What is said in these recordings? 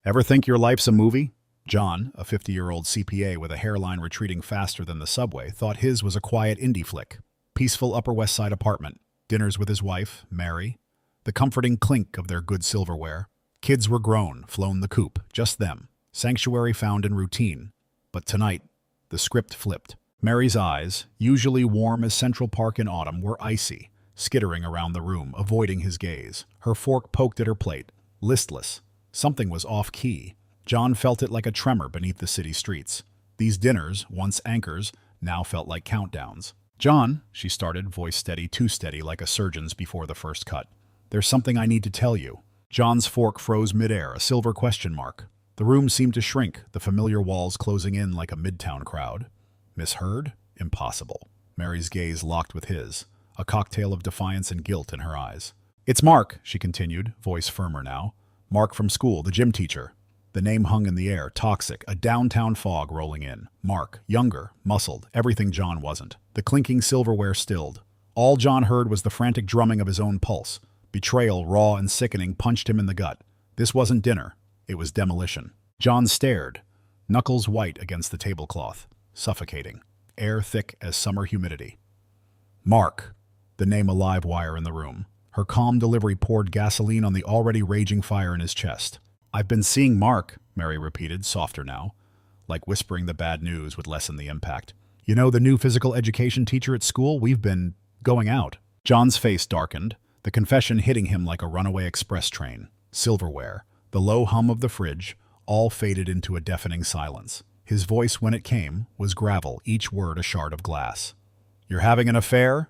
Ever think your life's a movie? John, a 50-year-old CPA with a hairline retreating faster than the subway, thought his was a quiet indie flick. Peaceful Upper West Side apartment, dinners with his wife, Mary, the comforting clink of their good silverware. Kids were grown, flown the coop, just them. Sanctuary found in routine. But tonight, the script flipped. Mary's eyes, usually warm as Central Park in autumn, were icy, skittering around the room, avoiding his gaze. Her fork poked at her plate, listless. Something was off-key. John felt it like a tremor beneath the city streets. These dinners, once anchors, now felt like countdowns. "John," she started, voice steady, too steady, like a surgeon's before the first cut. "There's something I need to tell you." John's fork froze midair, a silver question mark. The room seemed to shrink, the familiar walls closing in like a midtown crowd. Misheard? Impossible. Mary's gaze locked with his, a cocktail of defiance and guilt in her eyes. "It's Mark," she continued, voice firmer now. "Mark from school, the gym teacher." The name hung in the air, toxic, a downtown fog rolling in. Mark, younger, muscled, everything John wasn't. The clinking silverware stilled. All John heard was the frantic drumming of his own pulse. Betrayal, raw and sickening, punched him in the gut. This wasn't dinner. It was demolition. John stared, knuckles white against the tablecloth, suffocating, air thick as summer humidity. Mark, the name a live wire in the room. Her calm delivery poured gasoline on the already raging fire in his chest. "I've been seeing Mark," Mary repeated, softer now, like whispering the bad news would lessen the impact. "You know, the new physical education teacher at school? We've been going out." John's face darkened, the confession hitting him like a runaway express train. Silverware, the low hum of the fridge, all faded into a deafening silence. His voice, when it came, was gravel, each word a shard of glass. "You're having an affair?"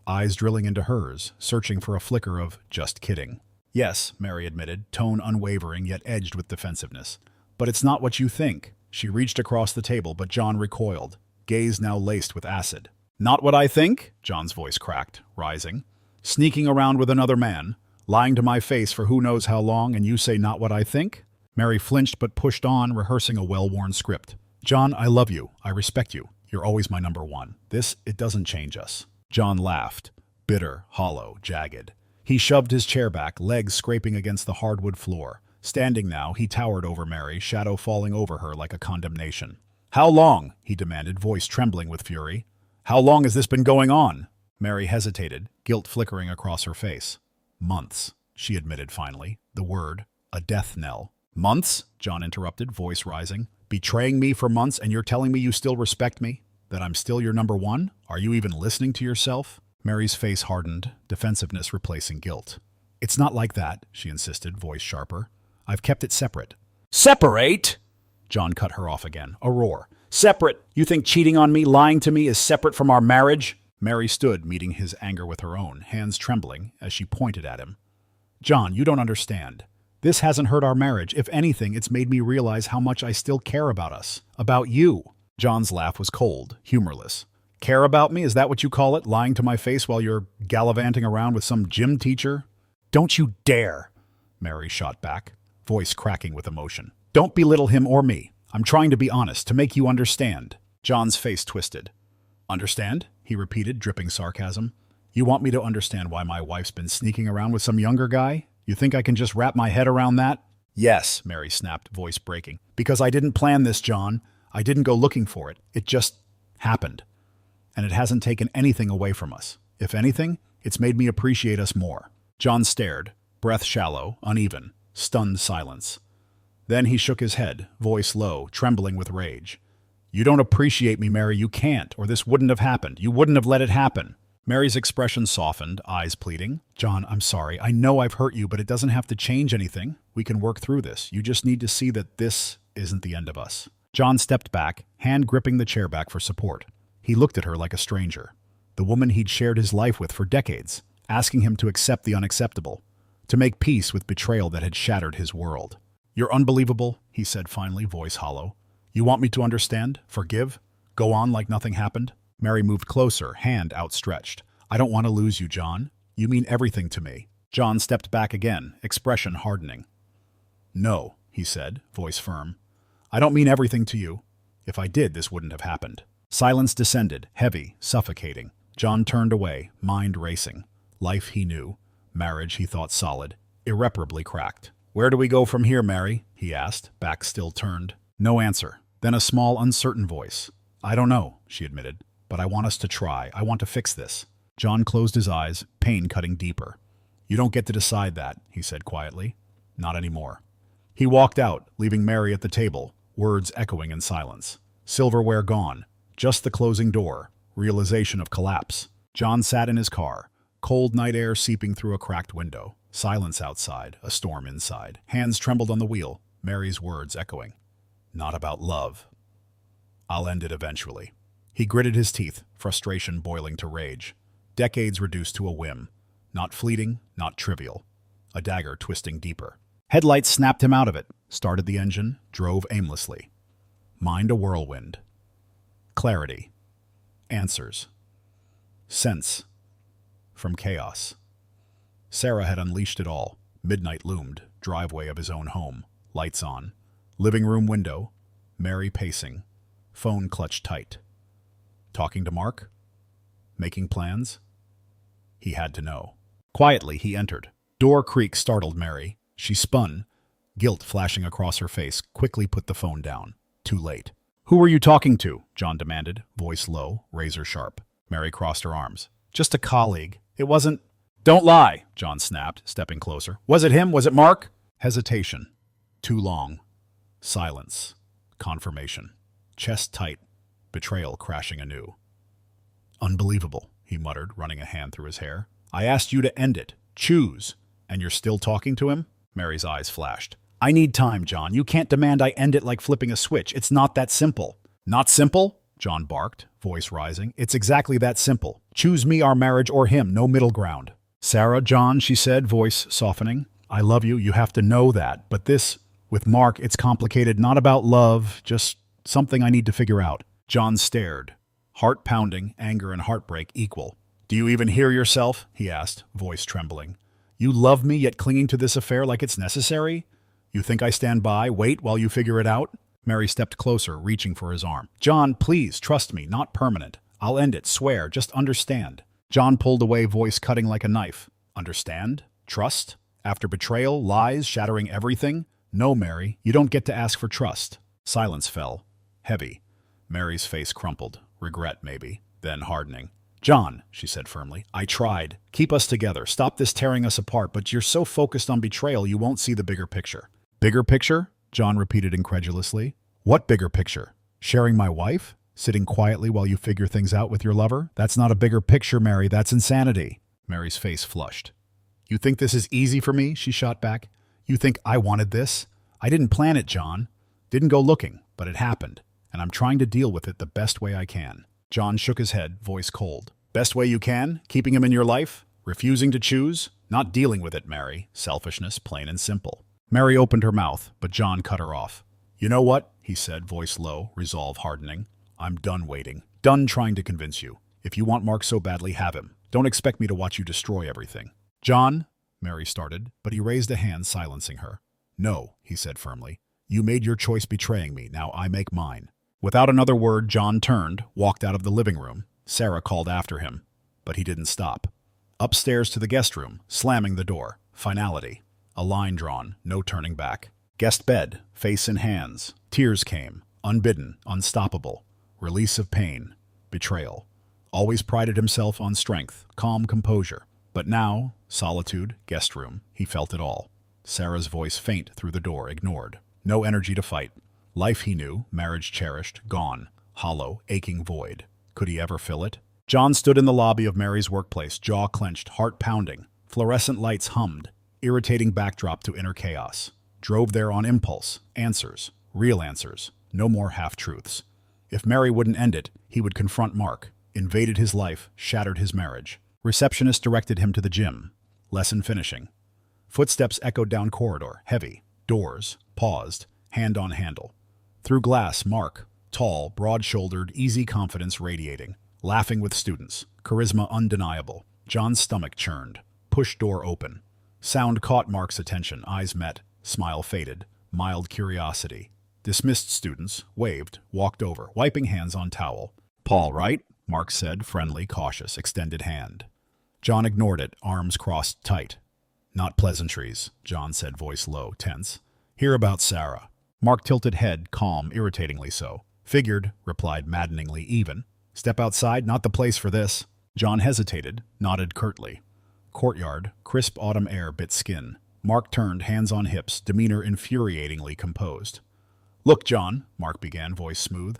Eyes drilling into hers, searching for a flicker of "just kidding." "Yes," Mary admitted, tone unwavering yet edged with defensiveness. "But it's not what you think." She reached across the table, but John recoiled, gaze now laced with acid. "Not what I think?" John's voice cracked, rising. "Sneaking around with another man, lying to my face for who knows how long, and you say not what I think?" Mary flinched but pushed on, rehearsing a well-worn script. "John, I love you. I respect you. You're always my number one. It doesn't change us." John laughed, bitter, hollow, jagged. He shoved his chair back, legs scraping against the hardwood floor. Standing now, he towered over Mary, shadow falling over her like a condemnation. "How long?" he demanded, voice trembling with fury. "How long has this been going on?" Mary hesitated, guilt flickering across her face. "Months," she admitted finally, the word, a death knell. "Months?" John interrupted, voice rising. "Betraying me for months, and you're telling me you still respect me? That I'm still your number one? Are you even listening to yourself?" Mary's face hardened, defensiveness replacing guilt. "It's not like that," she insisted, voice sharper. "I've kept it separate." "Separate?" John cut her off again, a roar. "Separate? You think cheating on me, lying to me, is separate from our marriage?" Mary stood, meeting his anger with her own, hands trembling as she pointed at him. "John, you don't understand. This hasn't hurt our marriage. If anything, it's made me realize how much I still care about us. About you." John's laugh was cold, humorless. "Care about me? Is that what you call it? Lying to my face while you're gallivanting around with some gym teacher?" "Don't you dare!" Mary shot back, voice cracking with emotion. "Don't belittle him or me. I'm trying to be honest, to make you understand." John's face twisted. "Understand?" he repeated, dripping sarcasm. "You want me to understand why my wife's been sneaking around with some younger guy? You think I can just wrap my head around that?" "Yes," Mary snapped, voice breaking. "Because I didn't plan this, John. I didn't go looking for it. It just happened. And it hasn't taken anything away from us. If anything, it's made me appreciate us more." John stared, breath shallow, uneven, stunned silence. Then he shook his head, voice low, trembling with rage. "You don't appreciate me, Mary. You can't, or this wouldn't have happened. You wouldn't have let it happen." Mary's expression softened, eyes pleading. "John, I'm sorry. I know I've hurt you, but it doesn't have to change anything. We can work through this. You just need to see that this isn't the end of us." John stepped back, hand gripping the chair back for support. He looked at her like a stranger, the woman he'd shared his life with for decades, asking him to accept the unacceptable, to make peace with betrayal that had shattered his world. "You're unbelievable," he said finally, voice hollow. "You want me to understand? Forgive? Go on like nothing happened?" Mary moved closer, hand outstretched. "I don't want to lose you, John. You mean everything to me." John stepped back again, expression hardening. "No," he said, voice firm. "I don't mean everything to you. If I did, this wouldn't have happened." Silence descended, heavy, suffocating. John turned away, mind racing. Life he knew, marriage he thought solid, irreparably cracked. Where do we go from here, Mary? He asked, back still turned. No answer. Then a small, uncertain voice. I don't know, she admitted, but I want us to try. I want to fix this. John closed his eyes, pain cutting deeper. You don't get to decide that, he said quietly. Not anymore. He walked out, leaving Mary at the table, words echoing in silence. Silverware gone. Just the closing door. Realization of collapse. John sat in his car, cold night air seeping through a cracked window. Silence outside, a storm inside. Hands trembled on the wheel, Mary's words echoing. Not about love. I'll end it eventually. He gritted his teeth, frustration boiling to rage. Decades reduced to a whim. Not fleeting, not trivial. A dagger twisting deeper. Headlights snapped him out of it, started the engine, drove aimlessly. Mind a whirlwind. Clarity. Answers. Sense. From chaos. Sarah had unleashed it all. Midnight loomed, driveway of his own home. Lights on. Living room window. Mary pacing. Phone clutched tight. Talking to Mark? Making plans? He had to know. Quietly, he entered. Door creak startled Mary. She spun, guilt flashing across her face, quickly put the phone down. Too late. Who were you talking to? John demanded, voice low, razor sharp. Mary crossed her arms. Just a colleague. It wasn't... Don't lie, John snapped, stepping closer. Was it him? Was it Mark? Hesitation. Too long. Silence. Confirmation. Chest tight. Betrayal crashing anew. Unbelievable, he muttered, running a hand through his hair. I asked you to end it. Choose. And you're still talking to him? Mary's eyes flashed. I need time, John. You can't demand I end it like flipping a switch. It's not that simple. Not simple? John barked, voice rising. It's exactly that simple. Choose me, our marriage, or him. No middle ground. Sarah, John, she said, voice softening. I love you. You have to know that. But this, with Mark, it's complicated. Not about love, just something I need to figure out. John stared. Heart pounding, anger and heartbreak equal. Do you even hear yourself? He asked, voice trembling. You love me, yet clinging to this affair like it's necessary? You think I stand by, wait while you figure it out? Mary stepped closer, reaching for his arm. John, please, trust me, not permanent. I'll end it, swear, just understand. John pulled away, voice cutting like a knife. Understand? Trust? After betrayal, lies, shattering everything? No, Mary, you don't get to ask for trust. Silence fell. Heavy. Mary's face crumpled. Regret, maybe. Then hardening. John, she said firmly, I tried. Keep us together. Stop this tearing us apart, but you're so focused on betrayal you won't see the bigger picture. Bigger picture? John repeated incredulously. What bigger picture? Sharing my wife? Sitting quietly while you figure things out with your lover? That's not a bigger picture, Mary. That's insanity. Mary's face flushed. You think this is easy for me? She shot back. You think I wanted this? I didn't plan it, John. Didn't go looking, but it happened, and I'm trying to deal with it the best way I can. John shook his head, voice cold. Best way you can? Keeping him in your life? Refusing to choose? Not dealing with it, Mary. Selfishness, plain and simple. Mary opened her mouth, but John cut her off. You know what? He said, voice low, resolve hardening. I'm done waiting. Done trying to convince you. If you want Mark so badly, have him. Don't expect me to watch you destroy everything. John, Mary started, but he raised a hand, silencing her. No, he said firmly. You made your choice betraying me. Now I make mine. Without another word, John turned, walked out of the living room. Sarah called after him, but he didn't stop. Upstairs to the guest room, slamming the door. Finality. A line drawn, no turning back. Guest bed, face in hands. Tears came, unbidden, unstoppable. Release of pain. Betrayal. Always prided himself on strength, calm composure. But now, solitude, guest room, he felt it all. Sarah's voice faint through the door, ignored. No energy to fight. Life he knew, marriage cherished, gone. Hollow, aching void. Could he ever fill it? John stood in the lobby of Mary's workplace, jaw clenched, heart pounding. Fluorescent lights hummed, irritating backdrop to inner chaos. Drove there on impulse. Answers. Real answers. No more half-truths. If Mary wouldn't end it, he would confront Mark. Invaded his life, shattered his marriage. Receptionist directed him to the gym. Lesson finishing. Footsteps echoed down corridor, heavy. Doors. Paused. Hand on handle. Through glass, Mark. Tall, broad-shouldered, easy confidence radiating. Laughing with students. Charisma undeniable. John's stomach churned. Push door open. Sound caught Mark's attention. Eyes met. Smile faded. Mild curiosity. Dismissed students. Waved. Walked over. Wiping hands on towel. Paul, right? Mark said, friendly, cautious, extended hand. John ignored it, arms crossed tight. Not pleasantries, John said, voice low, tense. Hear about Sarah. Mark tilted head, calm, irritatingly so. Figured, replied maddeningly even. Step outside, not the place for this. John hesitated, nodded curtly. Courtyard, crisp autumn air bit skin. Mark turned, hands on hips, demeanor infuriatingly composed. Look, John, Mark began, voice smooth.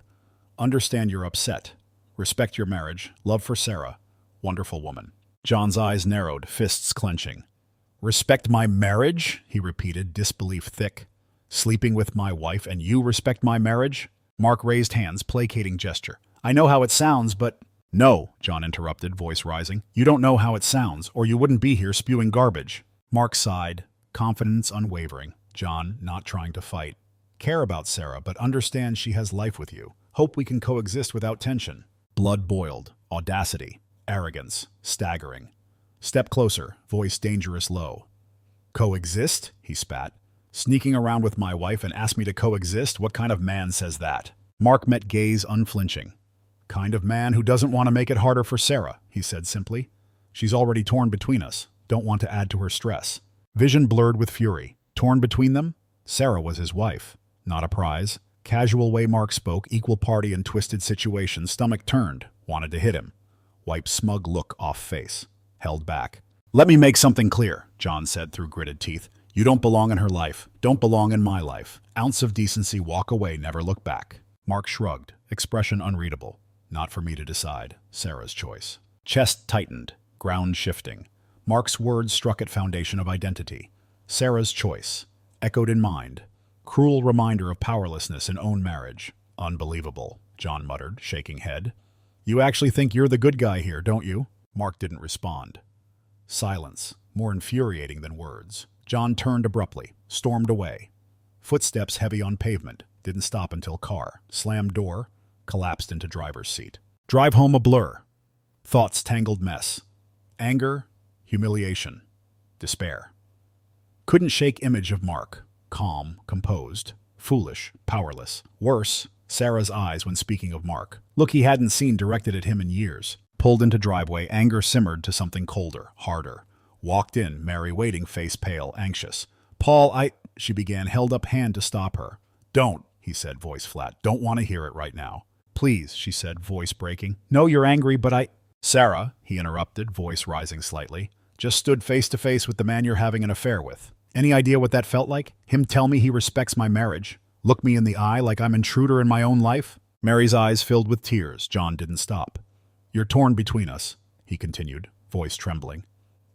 Understand you're upset. Respect your marriage. Love for Sarah. Wonderful woman. John's eyes narrowed, fists clenching. Respect my marriage? He repeated, disbelief thick. Sleeping with my wife, and you respect my marriage? Mark raised hands, placating gesture. I know how it sounds, but... No, John interrupted, voice rising. You don't know how it sounds, or you wouldn't be here spewing garbage. Mark sighed, confidence unwavering. John, not trying to fight. Care about Sarah, but understand she has life with you. Hope we can coexist without tension. Blood boiled, audacity, arrogance, staggering. Step closer, voice dangerous low. Coexist? He spat. Sneaking around with my wife and ask me to coexist? What kind of man says that? Mark met gaze unflinching. Kind of man who doesn't want to make it harder for Sarah, he said simply. She's already torn between us. Don't want to add to her stress. Vision blurred with fury. Torn between them? Sarah was his wife. Not a prize. Casual way Mark spoke, equal party in twisted situation, stomach turned. Wanted to hit him. Wiped smug look off face. Held back. Let me make something clear, John said through gritted teeth. You don't belong in her life. Don't belong in my life. Ounce of decency, walk away, never look back. Mark shrugged, expression unreadable. Not for me to decide. Sarah's choice. Chest tightened, ground shifting. Mark's words struck at foundation of identity. Sarah's choice. Echoed in mind. Cruel reminder of powerlessness in own marriage. Unbelievable, John muttered, shaking head. You actually think you're the good guy here, don't you? Mark didn't respond. Silence, more infuriating than words. John turned abruptly, stormed away. Footsteps heavy on pavement. Didn't stop until car. Slammed door. Collapsed into driver's seat. Drive home a blur. Thoughts tangled mess. Anger, humiliation, despair. Couldn't shake image of Mark. Calm, composed, foolish, powerless. Worse, Sarah's eyes when speaking of Mark. Look he hadn't seen directed at him in years. Pulled into driveway, anger simmered to something colder, harder. Walked in, Mary waiting, face pale, anxious. Paul, she began, held up hand to stop her. Don't, he said, voice flat. Don't want to hear it right now. Please, she said, voice breaking. No, you're angry, but Sarah, he interrupted, voice rising slightly, just stood face to face with the man you're having an affair with. Any idea what that felt like? Him tell me he respects my marriage. Look me in the eye like I'm intruder in my own life? Mary's eyes filled with tears. John didn't stop. You're torn between us, he continued, voice trembling.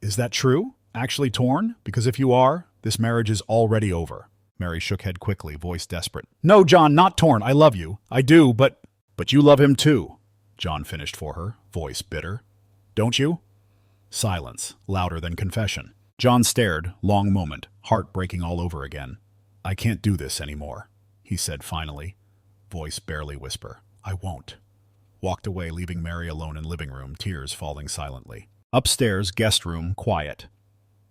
Is that true? Actually torn? Because if you are, this marriage is already over. Mary shook head quickly, voice desperate. No, John, not torn. I love you. I do, but you love him too. John finished for her, voice bitter. Don't you? Silence, louder than confession. John stared, long moment, heart breaking all over again. I can't do this anymore, he said finally, voice barely whisper. I won't. Walked away, leaving Mary alone in living room, tears falling silently. Upstairs, guest room, quiet.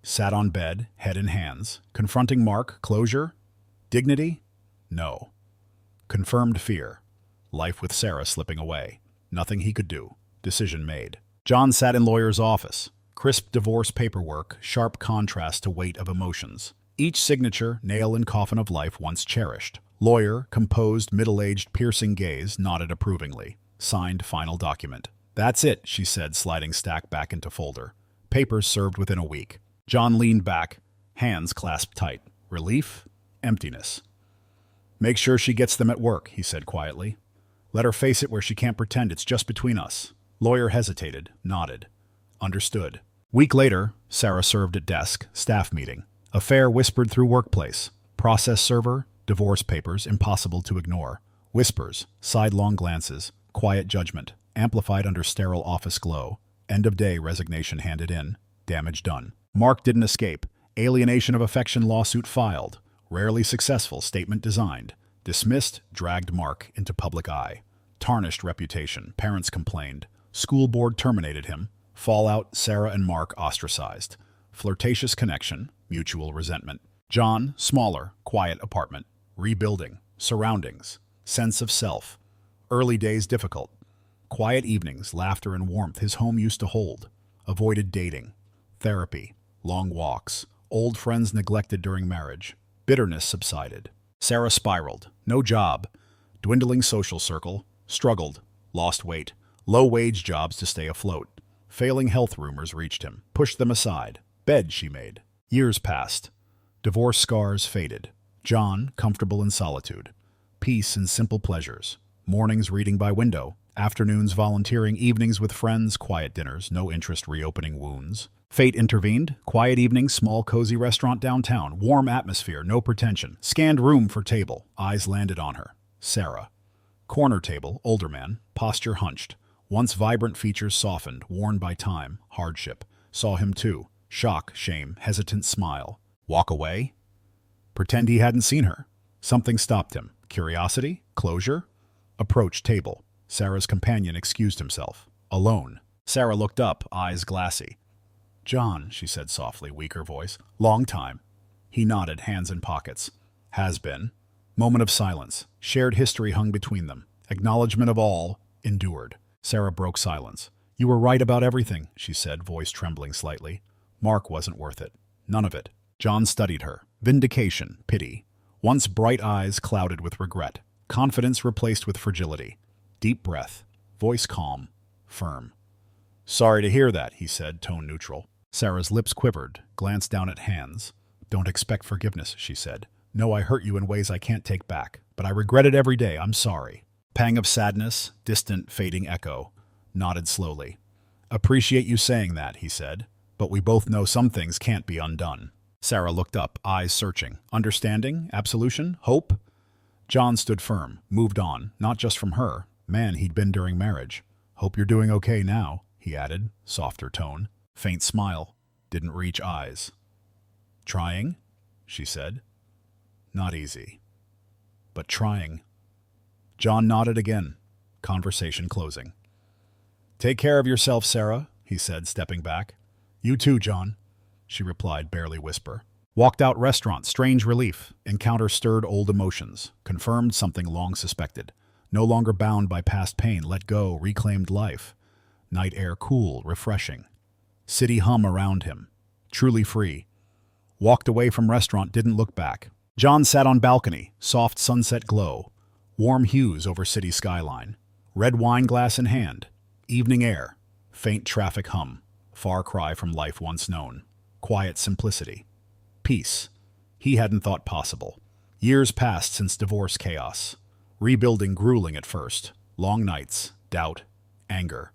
Sat on bed, head in hands. Confronting Mark, closure? Dignity? No. Confirmed fear. Life with Sarah slipping away. Nothing he could do. Decision made. John sat in lawyer's office. Crisp divorce paperwork, sharp contrast to weight of emotions. Each signature, nail in coffin of life once cherished. Lawyer, composed, middle-aged, piercing gaze, nodded approvingly. Signed final document. That's it, she said, sliding stack back into folder. Papers served within a week. John leaned back, hands clasped tight. Relief? Emptiness. Make sure she gets them at work, he said quietly. Let her face it where she can't pretend it's just between us. Lawyer hesitated, nodded. Understood. Week later, Sarah served at desk, staff meeting. Affair whispered through workplace. Process server, divorce papers, impossible to ignore. Whispers, sidelong glances, quiet judgment, amplified under sterile office glow. End of day resignation handed in. Damage done. Mark didn't escape. Alienation of affection lawsuit filed. Rarely successful statement designed. Dismissed, dragged Mark into public eye. Tarnished reputation, parents complained. School board terminated him. Fallout, Sarah and Mark ostracized. Flirtatious connection, mutual resentment. John, smaller, quiet apartment. Rebuilding, surroundings, sense of self. Early days difficult. Quiet evenings, laughter and warmth his home used to hold. Avoided dating. Therapy, long walks, Old friends neglected during marriage. Bitterness subsided. Sarah spiraled. No job. Dwindling social circle. Struggled. Lost weight. Low-wage jobs to stay afloat. Failing health rumors reached him. Pushed them aside. Bed she made. Years passed. Divorce scars faded. John, comfortable in solitude. Peace in simple pleasures. Mornings reading by window. Afternoons volunteering, evenings with friends, quiet dinners, no interest reopening wounds. Fate intervened. Quiet evenings, small cozy restaurant downtown. Warm atmosphere, no pretension. Scanned room for table. Eyes landed on her. Sarah. Corner table, older man. Posture hunched. Once vibrant features softened, worn by time, hardship. Saw him too. Shock, shame, hesitant smile. Walk away? Pretend he hadn't seen her. Something stopped him. Curiosity? Closure? Approach table. Sarah's companion excused himself. Alone. Sarah looked up, eyes glassy. John, she said softly, weaker voice. Long time. He nodded, hands in pockets. Has been. Moment of silence. Shared history hung between them. Acknowledgement of all endured. Sarah broke silence. You were right about everything, she said, voice trembling slightly. Mark wasn't worth it. None of it. John studied her. Vindication, pity. Once bright eyes clouded with regret. Confidence replaced with fragility. Deep breath. Voice calm. Firm. Sorry to hear that, he said, tone neutral. Sarah's lips quivered, glanced down at hands. Don't expect forgiveness, she said. No, I hurt you in ways I can't take back, but I regret it every day. I'm sorry. Pang of sadness, distant, fading echo. Nodded slowly. Appreciate you saying that, he said, but we both know some things can't be undone. Sarah looked up, eyes searching. Understanding? Absolution? Hope? John stood firm, moved on, not just from her. Man he'd been during marriage. Hope you're doing okay now, he added, softer tone. Faint smile. Didn't reach eyes. Trying? She said. Not easy. But trying. John nodded again. Conversation closing. Take care of yourself, Sarah, he said, stepping back. You too, John, she replied, barely whisper. Walked out restaurant, strange relief. Encounter stirred old emotions. Confirmed something long suspected. No longer bound by past pain, let go, reclaimed life. Night air cool, refreshing. City hum around him. Truly free. Walked away from restaurant, didn't look back. John sat on balcony, soft sunset glow. Warm hues over city skyline. Red wine glass in hand. Evening air. Faint traffic hum. Far cry from life once known. Quiet simplicity. Peace. He hadn't thought possible. Years passed since divorce chaos. Rebuilding grueling at first. Long nights. Doubt. Anger.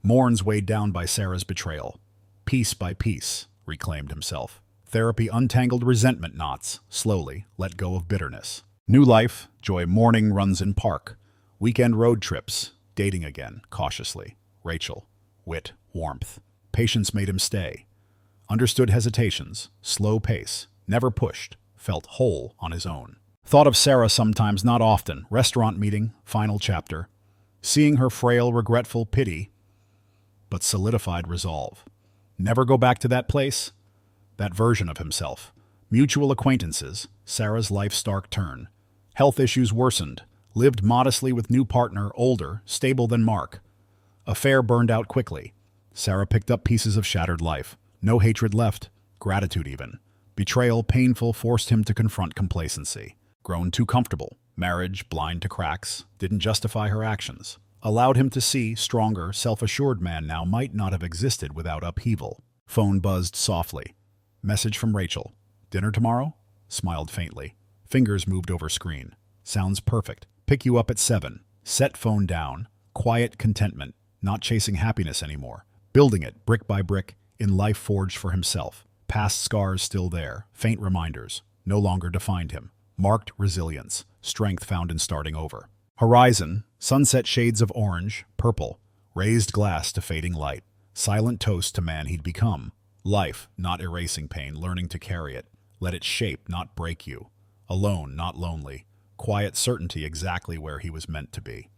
Morns weighed down by Sarah's betrayal. Piece by piece, reclaimed himself. Therapy untangled resentment knots. Slowly, let go of bitterness. New life, joy morning runs in park. Weekend road trips. Dating again, cautiously. Rachel. Wit, warmth. Patience made him stay. Understood hesitations. Slow pace. Never pushed. Felt whole on his own. Thought of Sarah sometimes, not often. Restaurant meeting, final chapter. Seeing her frail, regretful pity, but solidified resolve. Never go back to that place? That version of himself. Mutual acquaintances. Sarah's life stark turn. Health issues worsened. Lived modestly with new partner, older, stable than Mark. Affair burned out quickly. Sarah picked up pieces of shattered life. No hatred left. Gratitude even. Betrayal, painful, forced him to confront complacency. Grown too comfortable. Marriage, blind to cracks, didn't justify her actions. Allowed him to see, stronger, self-assured man now might not have existed without upheaval. Phone buzzed softly. Message from Rachel. Dinner tomorrow? Smiled faintly. Fingers moved over screen. Sounds perfect. Pick you up at 7. Set phone down. Quiet contentment. Not chasing happiness anymore. Building it, brick by brick, in life forged for himself. Past scars still there. Faint reminders. No longer defined him. Marked resilience. Strength found in starting over. Horizon. Sunset shades of orange, purple. Raised glass to fading light. Silent toast to man he'd become. Life, not erasing pain, learning to carry it. Let it shape, not break you. Alone, not lonely. Quiet certainty exactly where he was meant to be.